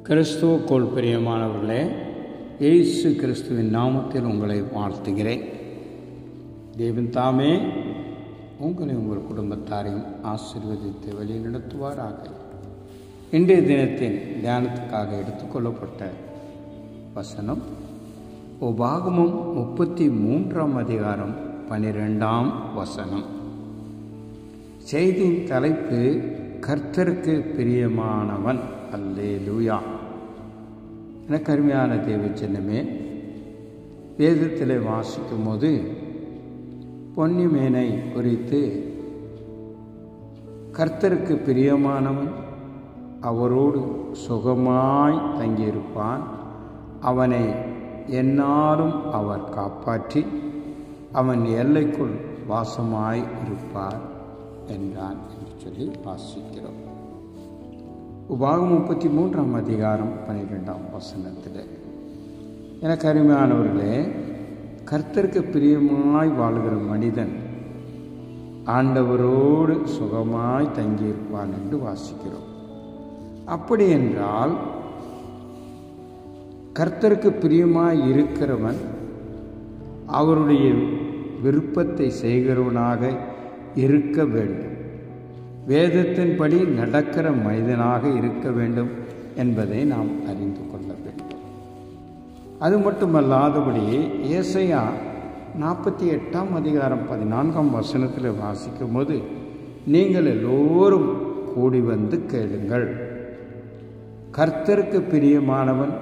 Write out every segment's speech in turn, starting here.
கிறிஸ்துவுக்குள் பிரியமானவர்களே, இயேசு கிறிஸ்துவின் நாமத்தில் உங்களை வாழ்த்துகிறேன். தேவன் தாமே உங்களை உங்கள் குடும்பத்தாரையும் ஆசீர்வதித்து வழிநடத்துவாராக. இன்றைய தினத்தின் தியானத்துக்காக எடுத்துக்கொள்ளப்பட்ட வசனம் உபாகமம் 33:12. செய்தியின் தலைப்பு கர்த்தருக்கு பிரியமானவன். அல்லேலூயா. எனக்கு அருமையான தேவ ஜனமே, வேதத்தில் வாசிக்கும் போது பொன்னிமேனை குறித்து கர்த்தருக்கு பிரியமானவன் அவரோடு சுகமாய் தங்கியிருப்பான், அவனை எந்நாளும் அவர் காப்பாற்றி அவன் எல்லைக்குள் வாசமாய் இருப்பார் என்றான் என்று சொல்லி வாசிக்கிறோம். உபாகமம் 33:12. எனக்கு அருமையானவர்களே, கர்த்தருக்கு பிரியமாய் வாழ்கிற மனிதன் ஆண்டவரோடு சுகமாய் தங்கியிருப்பான் என்று வாசிக்கிறோம். அப்படி என்றால் கர்த்தருக்கு பிரியமாய் இருக்கிறவன் அவருடைய விருப்பத்தை செய்கிறவனாக இருக்க வேண்டும், வேதத்தின்படி நடக்கிற மனிதனாக இருக்க வேண்டும் என்பதை நாம் அறிந்து கொள்ள வேண்டும். அது மட்டுமல்லாதபடி ஏசாயா 48:14 வாசிக்கும் போது, நீங்கள் எல்லோரும் கூடி வந்து கேளுங்கள், கர்த்தருக்கு பிரியமானவன்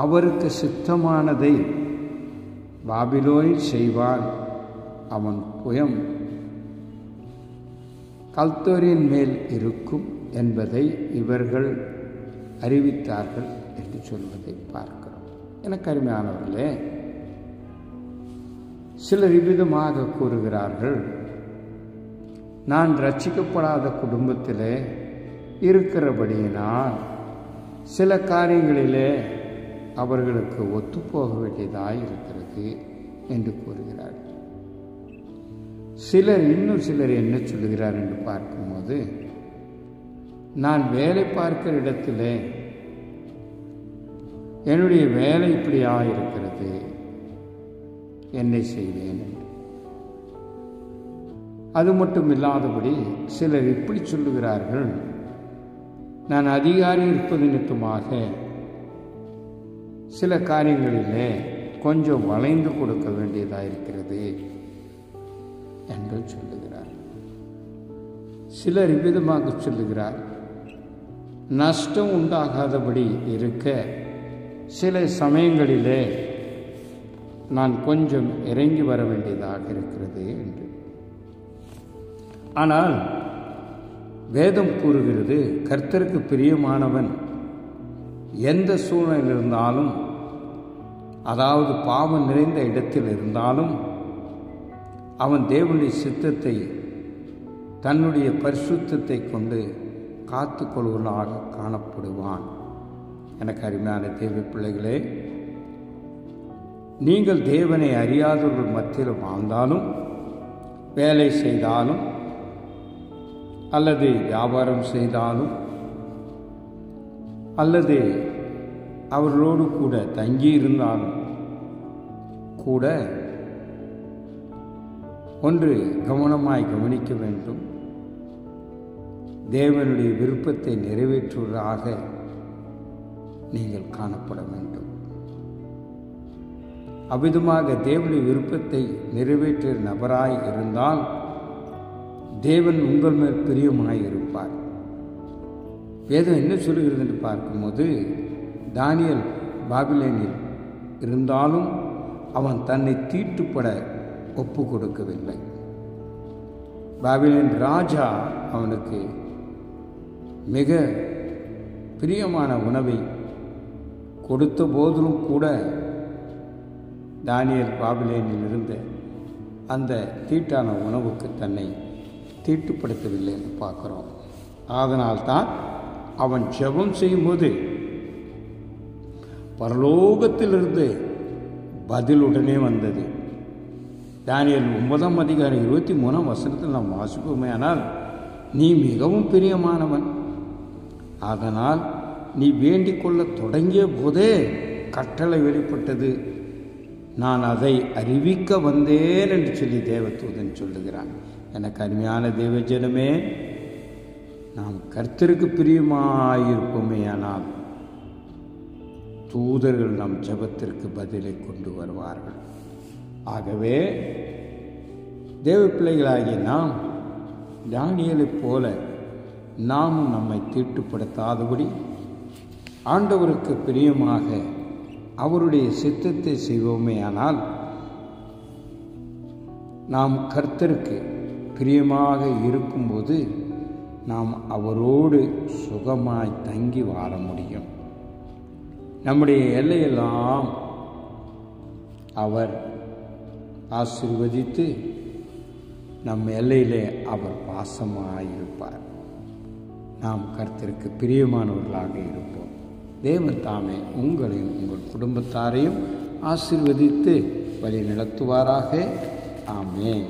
அவருக்கு சித்தமானதை பாபிலோனில் செய்வான், அவன் புயம் கல்தோரின் மேல் இருக்கும் என்பதை இவர்கள் அறிவித்தார்கள் என்று சொல்வதை பார்க்கிறோம். எனக்கு அருமையானவர்களே, சிலர் இவ்விதமாக கூறுகிறார்கள், நான் ரட்சிக்கப்படாத குடும்பத்திலே இருக்கிறபடியினால் சில காரியங்களிலே அவர்களுக்கு ஒத்துப்போக வேண்டியதாக இருக்கிறது என்று கூறுகிறார்கள். இன்னும் சிலர் என்ன சொல்லுகிறார் என்று பார்க்கும்போது, நான் வேலை பார்க்கிற இடத்திலே என்னுடைய வேலை இப்படியாக இருக்கிறது, என்ன செய்வேன் என்று. அது மட்டும் இல்லாதபடி சிலர் இப்படி சொல்லுகிறார்கள், நான் அதிகாரி இருப்பது நிமித்தமாக சில காரியங்களிலே கொஞ்சம் வளைந்து கொடுக்க வேண்டியதாக இருக்கிறது என்று சொல்லுகிறார். சிலர் இவ்விதமாக சொல்லுகிறார், நஷ்டம் உண்டாகாதபடி இருக்க சில சமயங்களிலே நான் கொஞ்சம் இறங்கி வர வேண்டியதாக இருக்கிறது என்று. ஆனால் வேதம் கூறுகிறது, கர்த்தருக்கு பிரியமானவன் எந்த சூழ்நிலையில் இருந்தாலும், அதாவது பாவம் நிறைந்த இடத்தில் இருந்தாலும், அவன் தேவனுடைய சித்தத்தை தன்னுடைய பரிசுத்தத்தை கொண்டு காத்து கொள்வனாக காணப்படுவான். எனக்கு அருமையான தேவ பிள்ளைகளே, நீங்கள் தேவனை அறியாதவர்கள் மத்தியில் வாழ்ந்தாலும், வேலை செய்தாலும் அல்லது வியாபாரம் செய்தாலும் அல்லது அவர்களோடு கூட தங்கியிருந்தாலும் கூட ஒன்று கவனமாய் கவனிக்க வேண்டும், தேவனுடைய விருப்பத்தை நிறைவேற்றுவதாக நீங்கள் காணப்பட வேண்டும். அவ்விதமாக தேவனுடைய விருப்பத்தை நிறைவேற்ற நபராய் இருந்தால் தேவன் உங்கள் மேல் பிரியமாய் இருப்பார். வேதம் என்ன சொல்லுகிறது என்று பார்க்கும்போது, தானியேல் பாபிலோனில் இருந்தாலும் அவன் தன்னை தீட்டுப்பட ஒப்பு கொடுக்கவில்லை. பாபிலோன் ராஜா அவனுக்கு மிக பிரியமான உணவை கொடுத்த போதிலும் கூட தானியேல் பாபிலோனில் இருந்த அந்த தீட்டான உணவுக்கு தன்னை தீட்டுப்படுத்தவில்லை என்று பார்க்கிறோம். அதனால்தான் அவன் ஜெபம் செய்யும்போது பரலோகத்திலிருந்து பதில் உடனே வந்தது. தானியேல் 9:23 நாம் வாசிப்போமே, ஆனால் நீ மிகவும் பிரியமானவன், அதனால் நீ வேண்டிக் கொள்ள தொடங்கிய போதே கட்டளை வெளிப்பட்டது. நான் அதை அறிவிக்க வந்தேன் என்று சொல்லி தேவதூதன் சொல்லுகிறான். எனக்கு அருமையான தேவஜனமே, நாம் கர்த்தருக்கு பிரியமாயிருப்போமே ஆனால் தூதர்கள் நம் ஜெபத்திற்கு பதிலை கொண்டு வருவார்கள். ஆகவே தேவ பிள்ளைகளாகிய நாம் தானியேலைப் போல நாமும் நம்மை தீட்டுப்படுத்தாதபடி ஆண்டவருக்கு பிரியமாக அவருடைய சித்தத்தை செய்வோமே ஆனால் நாம் கர்த்தருக்கு பிரியமாக இருக்கும்போது நாம் அவரோடு சுகமாய் தங்கி வாழ முடியும். நம்முடைய எல்லையெல்லாம் அவர் ஆசீர்வதித்து நம் எல்லையிலே அவர் வாசமாயிருப்பார். நாம் கர்த்தருக்கு பிரியமானவர்களாக இருப்போம். தேவன் தாமே உங்களையும் உங்கள் குடும்பத்தாரையும் ஆசீர்வதித்து வழி நடத்துவாராக. ஆமென்.